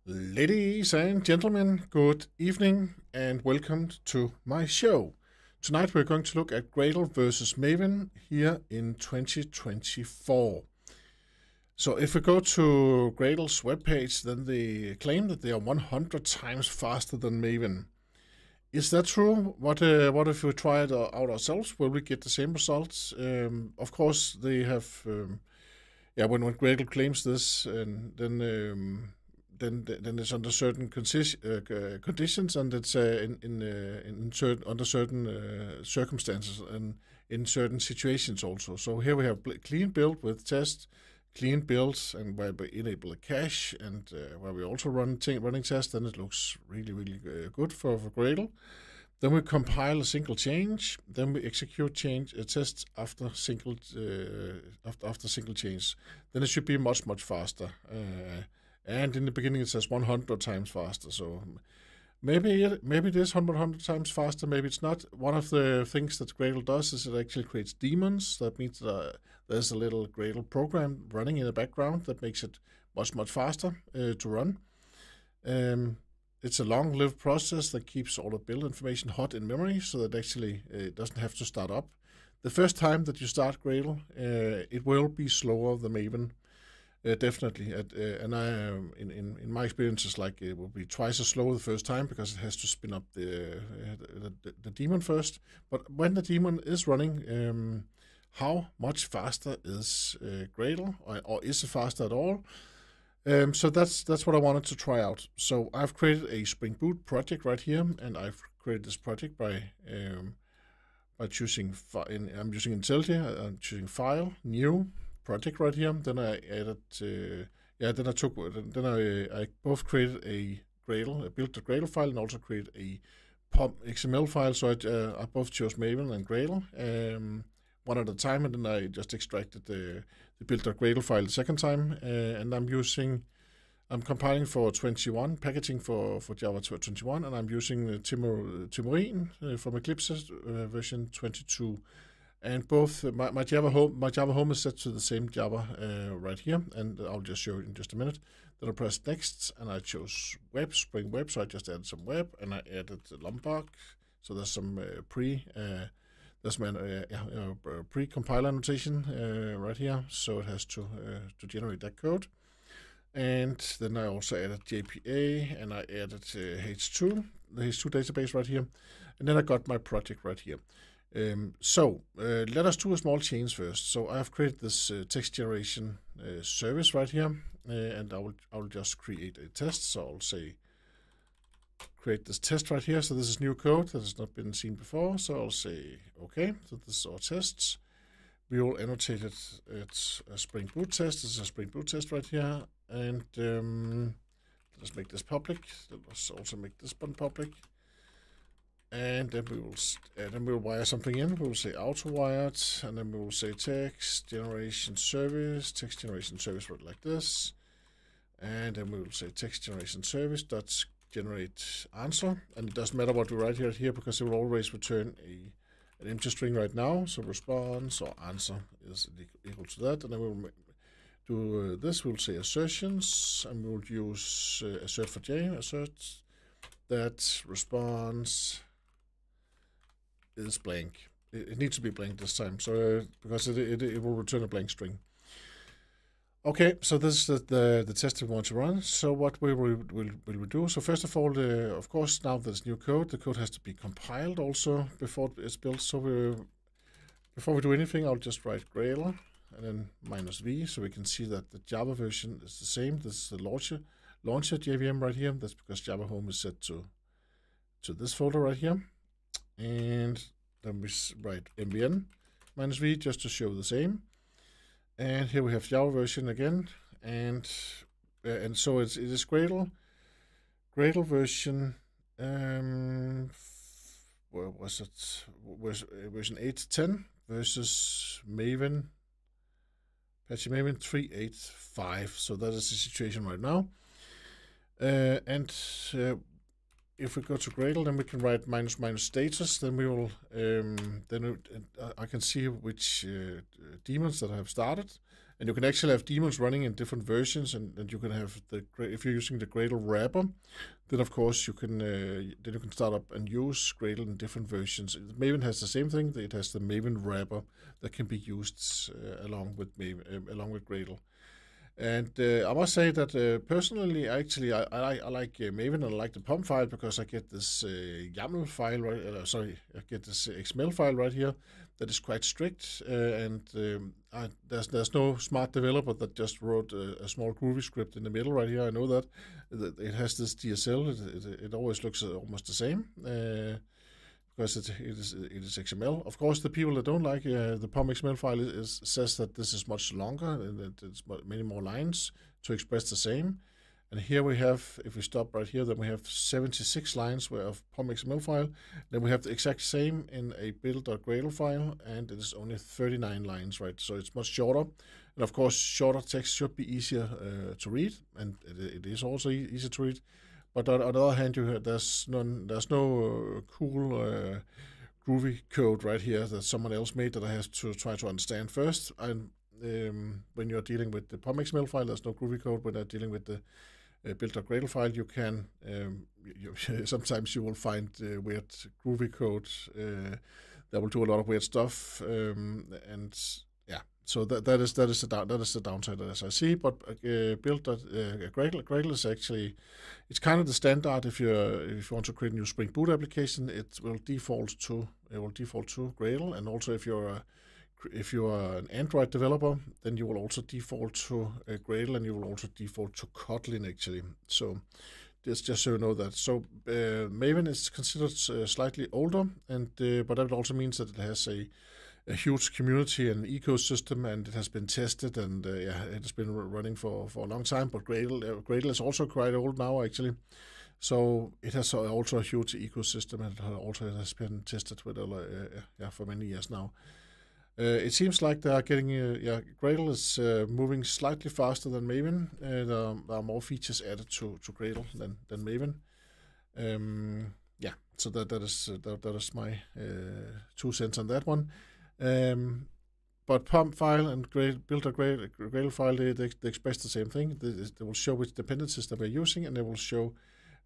Ladies and gentlemen, good evening and welcome to my show. Tonight we're going to look at Gradle versus Maven here in 2024. So if we go to Gradle's webpage, then they claim that they are 100 times faster than Maven. Is that true? What if we try it out ourselves? Will we get the same results? Of course, they have. When Gradle claims this, and then it's under certain conditions, and it's under certain circumstances and in certain situations also. So here we have clean build with test, clean builds, and where we enable a cache, and where we also running tests, then it looks really good for Gradle. Then we compile a single change. Then we execute tests after single change. Then it should be much faster. And in the beginning it says 100 times faster. So maybe it is 100 times faster. Maybe it's not. One of the things that Gradle does is it actually creates daemons. That means there's a little Gradle program running in the background that makes it much faster to run. It's a long-lived process that keeps all the build information hot in memory, so that actually it doesn't have to start up. The first time that you start Gradle, it will be slower than Maven, definitely. And in my experience, it's like it will be twice as slow the first time because it has to spin up the daemon first. But when the daemon is running, how much faster is Gradle, or is it faster at all? So that's what I wanted to try out. So I've created a Spring Boot project right here, and I've created this project by choosing. I'm using IntelliJ. I'm choosing File, New, Project right here. Then I added. I both created a Gradle, I built a Gradle file, and also created a POM XML file. So I both chose Maven and Gradle. One at a time, and then I just extracted the build.gradle file the second time, and I'm compiling for 21, packaging for Java 21, and I'm using Timorin from Eclipse version 22. And both my Java home is set to the same Java right here, and I'll just show you in just a minute. Then I press next, and I chose web, Spring Web, so I just added some web, and I added Lombok, so there's some pre-compiler notation right here, so it has to generate that code. And then I also added JPA, and I added H2, the H2 database right here, and then I got my project right here. Let us do a small change first. So I've created this text generation service right here, and I will just create a test. So I'll say create this test right here. So this is new code that has not been seen before. So I'll say okay. So this is our tests. We will annotate it. It's a Spring Boot test. This is a Spring Boot test right here, and let's make this public. Let's also make this one public. And then we will wire something in. We will say auto wired, and then we will say text generation service like this, and then we will say text generation service dot generate answer, and it doesn't matter what we write here because it will always return an empty string right now. So response or answer is equal to that, and then we will do this. We'll say assertions, and we will use assert for j, assert that response is blank. It needs to be blank this time, so because it will return a blank string. Okay, so this is the test we want to run. So what will we do? So first of all, of course, now there's new code. The code has to be compiled also before it's built. So before we do anything, I'll just write Gradle and then -v, so we can see that the Java version is the same. This is the launcher JVM right here. That's because Java Home is set to this folder right here. And then we write mvn -v just to show the same. And here we have Java version again, and so it is Gradle version. Where was it? Was version 8.10 versus Maven, Apache Maven 3.8.5. So that is the situation right now. If we go to Gradle, then we can write ---- status. Then we will I can see which daemons that have started, And you can actually have daemons running in different versions, and you can have if you're using the Gradle wrapper, then of course you can start up and use Gradle in different versions. Maven has the same thing. It has the Maven wrapper that can be used along with Gradle. And I must say that personally, actually, I like Maven, and I like the POM file because I get this YAML file, I get this XML file right here that is quite strict, and there's no smart developer that just wrote a small Groovy script in the middle right here. I know that it has this DSL. It always looks almost the same. Because it is XML. Of course, the people that don't like the POM XML file says that this is much longer and that it's many more lines to express the same. And here we have, if we stop right here, then we have 76 lines of POM XML file. Then we have the exact same in a build.gradle file, and it is only 39 lines, right? So it's much shorter. And of course, shorter text should be easier to read, and it is also easy to read. But on the other hand, there's no cool Groovy code right here that someone else made that I have to try to understand first. And when you're dealing with the POM XML file, there's no Groovy code. When you're dealing with the build.gradle file, you can sometimes you will find weird Groovy code that will do a lot of weird stuff, and yeah. So that is the downside as I see. But Gradle is actually, it's kind of the standard. If you want to create a new Spring Boot application, it will default to Gradle. And also if you're an Android developer, then you will also default to Gradle, and you will also default to Kotlin actually. So just so you know that. So Maven is considered slightly older, and but that also means that it has a huge community and ecosystem, and it has been tested, and it has been running for a long time. But Gradle is also quite old now, actually. So it has also a huge ecosystem, and it also has been tested with for many years now. It seems like they are getting Gradle is moving slightly faster than Maven. There are more features added to Gradle than Maven. So that is my 2 cents on that one. But POM file and Gradle file, they express the same thing. They will show which dependencies that we're using, and they will show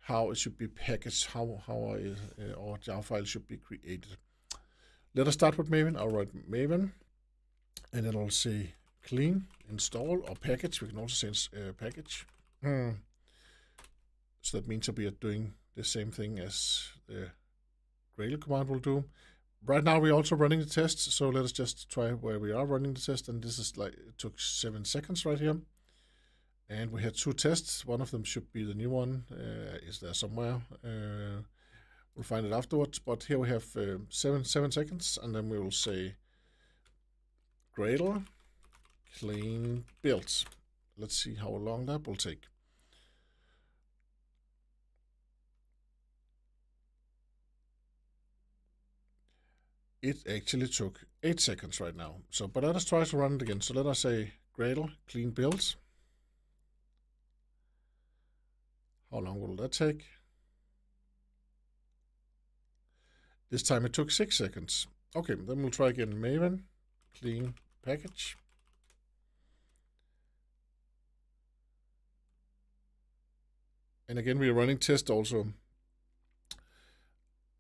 how it should be packaged, how our jar file should be created. Let us start with Maven. I'll write Maven, and then I'll say clean install or package. We can also say package. So that means that we are doing the same thing as the Gradle command will do. Right now we're also running the test, so let us just try where we are running the test, and this is it took 7 seconds right here. And we had 2 tests. One of them should be the new one. Is there somewhere? We'll find it afterwards, but here we have 7 seconds, and then we will say Gradle clean build. Let's see how long that will take. It actually took 8 seconds right now. So, but let us try to run it again. So let us say Gradle clean build. How long will that take? This time it took 6 seconds. Okay, then we'll try again. Maven clean package. And again, we are running test also.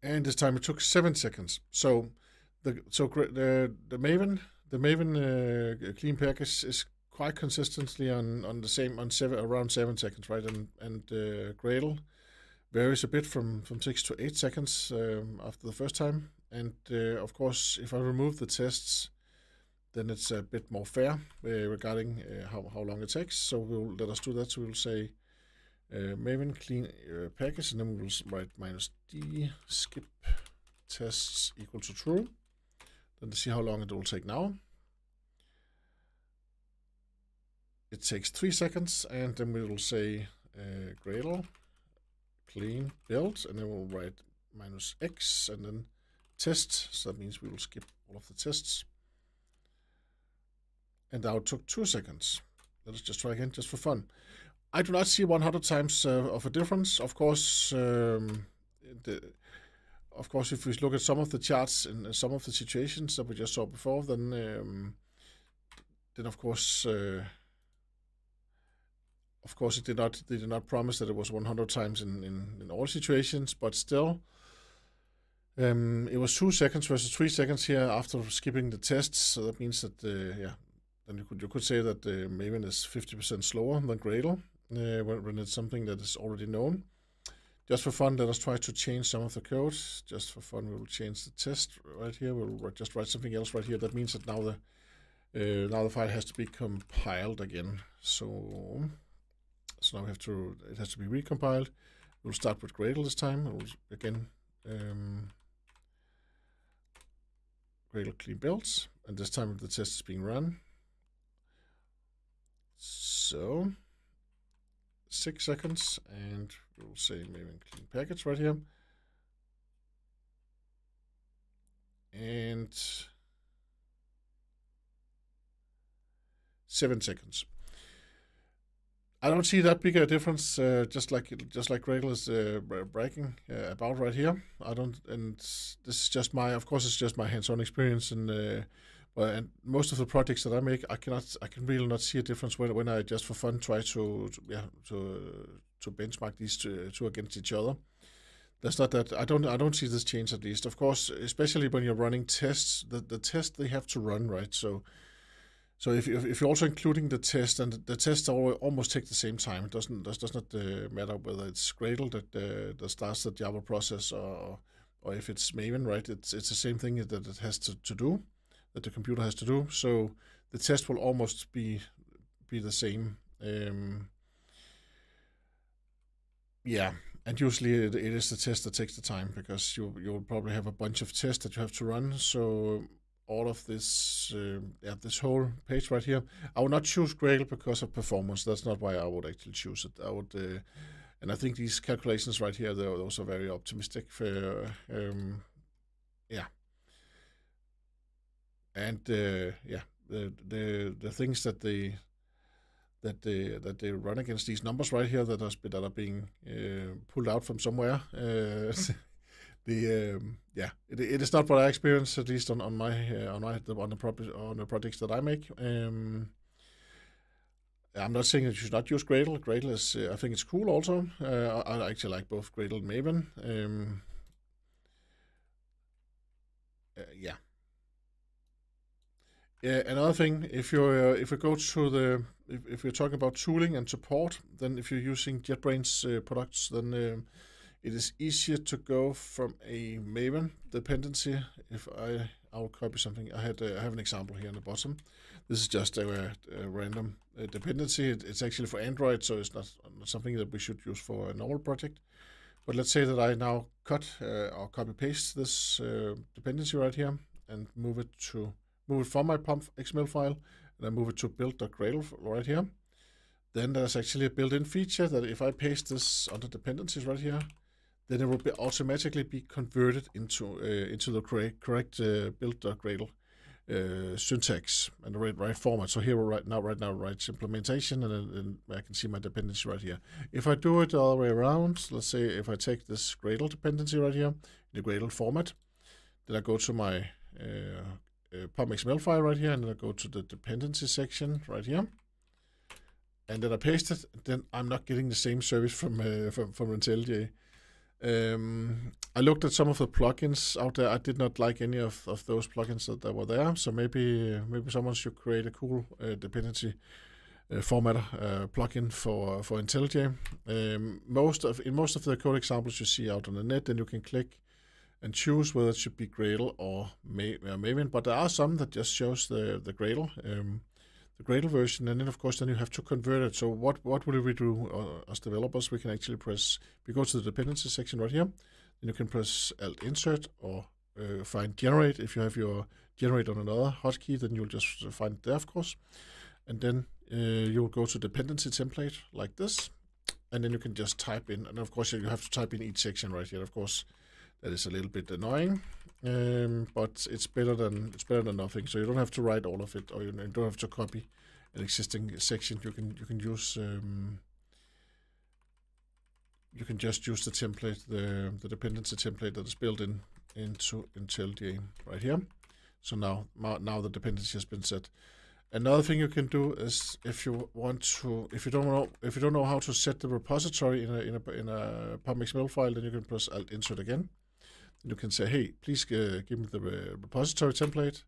And this time it took 7 seconds. So the Maven clean package is quite consistently on the same around 7 seconds, right? And Gradle varies a bit from 6 to 8 seconds after the first time. And of course, if I remove the tests, then it's a bit more fair regarding how long it takes. So we'll let us do that. So we'll say Maven clean package, and then we will write -d skip tests equal to true. Then to see how long it will take now. It takes 3 seconds, and then we will say Gradle clean build, and then we'll write -x and then test. So that means we will skip all of the tests. And now it took 2 seconds. Let us just try again, just for fun. I do not see 100 times of a difference. Of course, if we look at some of the charts in some of the situations that we just saw before, then then of course, they did not promise that it was 100 times in all situations, but still, it was 2 seconds versus 3 seconds here after skipping the tests. So that means that, then you could say that Maven is 50% slower than Gradle when it's something that is already known. Just for fun, let us try to change some of the code. Just for fun, we will change the test right here. We'll just write something else right here. That means that now the file has to be compiled again. So now it has to be recompiled. We'll start with Gradle this time. We'll again Gradle clean builds, and this time the test is being run. So 6 seconds, and we'll say Maven clean package right here. And 7 seconds. I don't see that big a difference, just like Gradle is bragging about right here. I don't, and this is just of course, it's just my hands-on experience, and most of the projects that I make, I can really not see a difference when I just for fun try to benchmark these two against each other. That's not that I don't see this change, at least. Of course, especially when you're running tests, the test they have to run, right? So if you're also including the test, and the tests almost take the same time, it does not matter whether it's Gradle that starts the Java process or if it's Maven, right? It's the same thing that it has to do, that the computer has to do. So the test will almost be the same. Yeah, and usually it is the test that takes the time, because you'll probably have a bunch of tests that you have to run. So all of this, this whole page right here, I would not choose Gradle because of performance. That's not why I would actually choose it. I would, and I think these calculations right here, those are very optimistic. Yeah, and the things that they run against, these numbers right here that are being pulled out from somewhere. It is not what I experience, at least on the projects that I make. I'm not saying that you should not use Gradle. Gradle is, I think it's cool also. I actually like both Gradle and Maven. Another thing, if we go to if we're talking about tooling and support, then if you're using JetBrains products, then it is easier to go from a Maven dependency. If I will copy something, I have an example here on the bottom. This is just a random dependency. It's actually for Android, so it's not something that we should use for a normal project. But let's say that I now cut or copy paste this dependency right here and move it from my pump XML file, and I move it to build.gradle right here. Then there's actually a built-in feature that if I paste this under dependencies right here, then it will automatically be converted into the correct build.gradle syntax and the right format. So here right now write implementation, and then I can see my dependency right here. If I do it all the way around, let's say if I take this Gradle dependency right here, the Gradle format, then I go to my pump XML file right here, and then I go to the dependency section right here, and then I paste it. Then I'm not getting the same service from IntelliJ. I looked at some of the plugins out there. I did not like any of those plugins that were there. So maybe someone should create a cool dependency formatter plugin for IntelliJ. In most of the code examples you see out on the net, then you can click and choose whether it should be Gradle or Maven. But there are some that just shows the Gradle. The Gradle version, and then of course you have to convert it. So what will we do as developers? We can actually we go to the dependency section right here, then you can press Alt Insert or find Generate. If you have your Generate on another hotkey, then you'll just find it there, of course. And then you'll go to dependency template like this, and then you can just type in, and of course you have to type in each section right here. Of course, that is a little bit annoying. But it's better than nothing. So you don't have to write all of it, or you don't have to copy an existing section. You can use you can just use the template, the dependency template that is built into IntelliJ right here. So now the dependency has been set. Another thing you can do is if you don't know how to set the repository in a PubMXML file, then you can press Alt Insert again. And you can say, hey, please give me the repository template,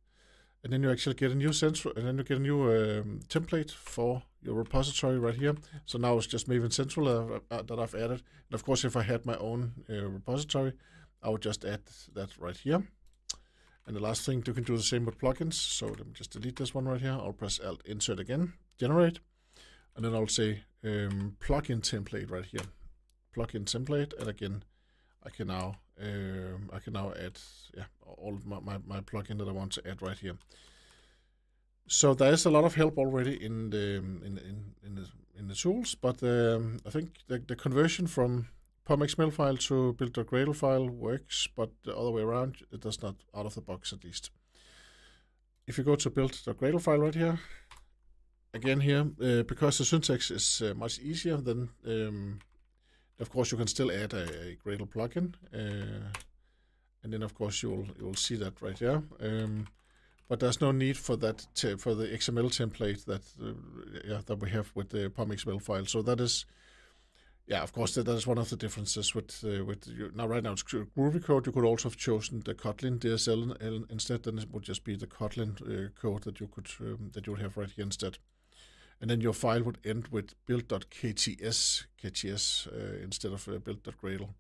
and then you actually get a new template for your repository right here. So now it's just Maven Central that I've added. And of course, if I had my own repository, I would just add that right here. And the last thing, you can do the same with plugins. So let me just delete this one right here. I'll press Alt Insert again, generate, and then I'll say plugin template right here, plugin template, and again, I can now add all of my plugin that I want to add right here. So there is a lot of help already in the tools, but I think the conversion from PubMXML file to build.gradle file works, but the other way around, it does not out of the box at least. If you go to build.gradle file right here, again here, because the syntax is much easier, then of course you can still add a Gradle plugin, and then of course you will see that right here. But there's no need for that for the XML template that we have with the PubMXML file. So that is. Yeah, of course, that is one of the differences with now. Right now, it's Groovy code. You could also have chosen the Kotlin DSL instead. Then it would just be the Kotlin code that you would have right here instead. And then your file would end with build.kts instead of build.gradle.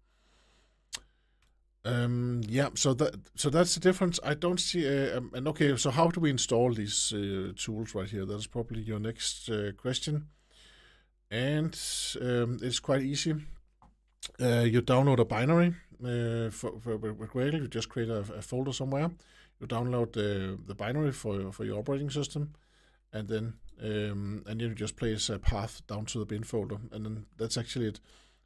Yeah, so that's the difference. I don't see. And okay, so how do we install these tools right here? That is probably your next question. And it's quite easy. You download a binary with Gradle. You just create a folder somewhere. You download the binary for your operating system, and then you just place a path down to the bin folder, and then that's actually it.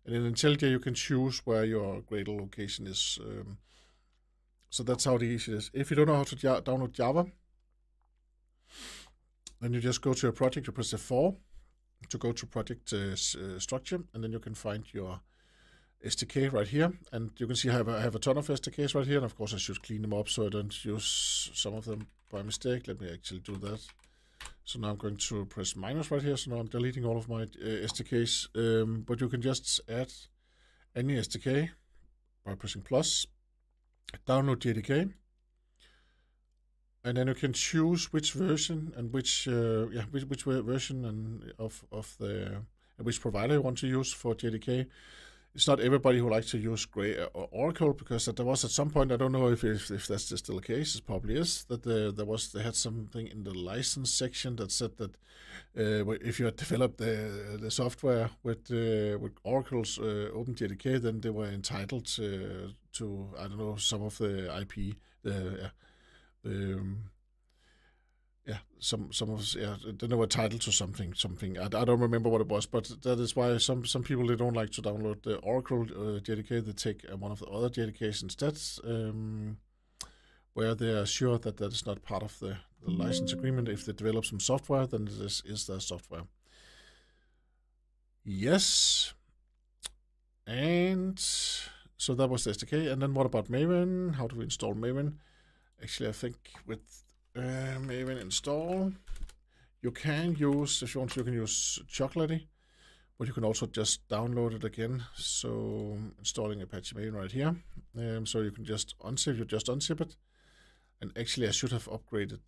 And in IntelliJ, you can choose where your Gradle location is. So that's how easy it is. If you don't know how to download Java, then you just go to your project. You press F4 to go to project structure, and then you can find your SDK right here. And you can see I have a ton of SDKs right here, and of course I should clean them up so I don't use some of them by mistake. Let me actually do that. So now I'm going to press minus right here, so now I'm deleting all of my SDKs, but you can just add any SDK by pressing plus, download JDK, and then you can choose which version and which version and of the which provider you want to use for JDK. It's not everybody who likes to use Oracle, because there was at some point, I don't know if that's still the case, it probably is, that they had something in the license section that said that if you had developed the software with Oracle's OpenJDK, then they were entitled to I don't know, some of the IP, some of us, they were titled to something. I don't remember what it was, but that is why some people, they don't like to download the Oracle JDK. They take one of the other JDKs instead, where they are sure that that is not part of the license agreement. If they develop some software, then this is their software. Yes, and so that was the SDK. And then what about Maven? How do we install Maven? Actually, I think with Maven install, you can use, if you want to, you can use Chocolatey, but you can also just download it again. So installing Apache Maven right here. So you can just unzip it. And actually, I should have upgraded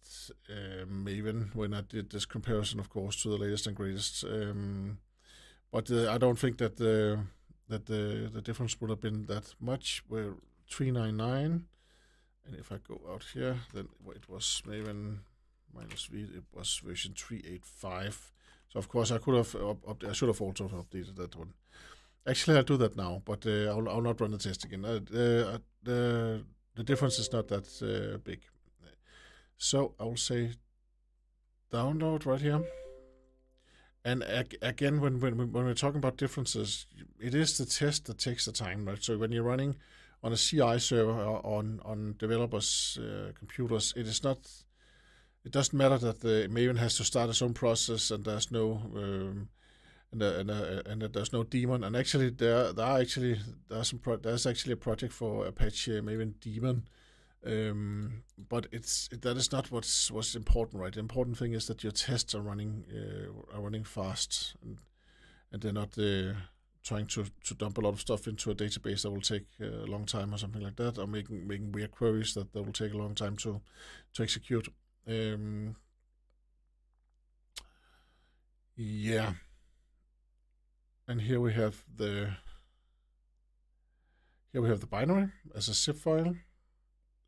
Maven when I did this comparison, of course, to the latest and greatest. But I don't think that the difference would have been that much. We're 399. And if I go out here, then it was Maven -v, it was version 385. So of course I could have, I should have also updated that one. Actually, I'll do that now, but I'll not run the test again. The difference is not that big. So I'll say download right here. And again, when we're talking about differences, it is the test that takes the time, right? So when you're running on a CI server or on developers' computers, it doesn't matter that the Maven has to start its own process, and there's no and that there's no daemon. And actually, there's actually a project for Apache Maven daemon But that is not what's important, right? The important thing is that your tests are running fast, and they're not trying to dump a lot of stuff into a database that will take a long time or something like that, or making weird queries that will take a long time to execute. Yeah. And here we have the binary as a zip file.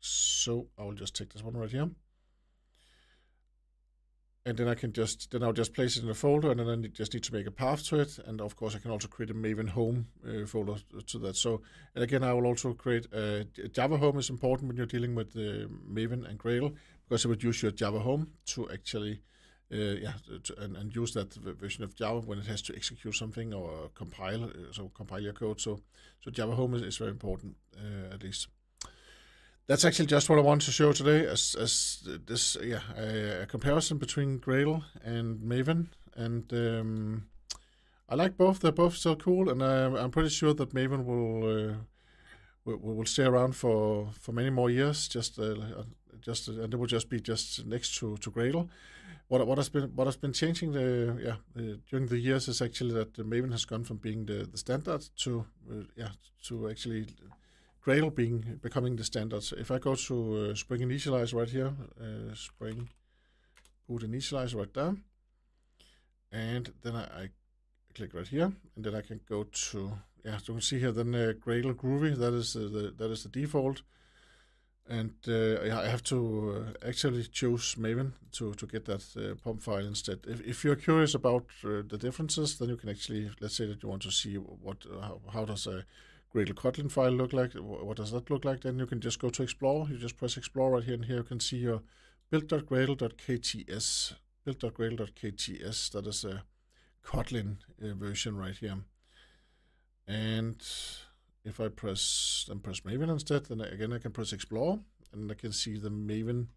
So I will just take this one right here. And then I'll just place it in a folder, and then I just need to make a path to it. And of course I can also create a Maven home folder to that. So, and again, I will also create Java home is important when you're dealing with Maven and Gradle, because it would use your Java home to actually and use that version of Java when it has to execute something or compile your code. So Java home is very important, at least. That's actually just what I want to show today, as this a comparison between Gradle and Maven, and I like both. They're both still cool, and I'm pretty sure that Maven will stay around for many more years. And it will just be next to Gradle. What has been changing during the years is actually that Maven has gone from being the standard to actually Gradle becoming the standard. So if I go to Spring Initialize right here, Spring Boot Initialize right there, and then I click right here, and then I can go to so you can see here then Gradle Groovy. That is the default, and I have to actually choose Maven to get that POM file instead. If you're curious about the differences, then you can actually, let's say that you want to see how does a Gradle Kotlin file look like, what does that look like, then you can just go to Explore. You just press Explore right here, and here you can see your build.gradle.kts. Build.gradle.kts, that is a Kotlin version right here. And if I press Maven instead, then again I can press Explore, and I can see the Maven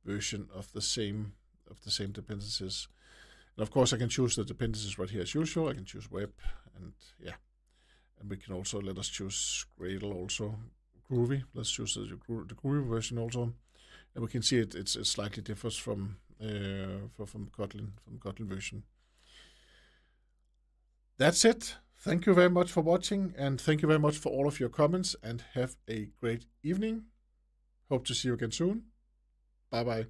version of the same dependencies. And of course I can choose the dependencies right here as usual. I can choose web, and and we can also let us choose Gradle also. Groovy, let's choose the Groovy version also, and we can see it slightly differs from Kotlin version. That's it. Thank you very much for watching, and thank you very much for all of your comments, and have a great evening. Hope to see you again soon. Bye bye.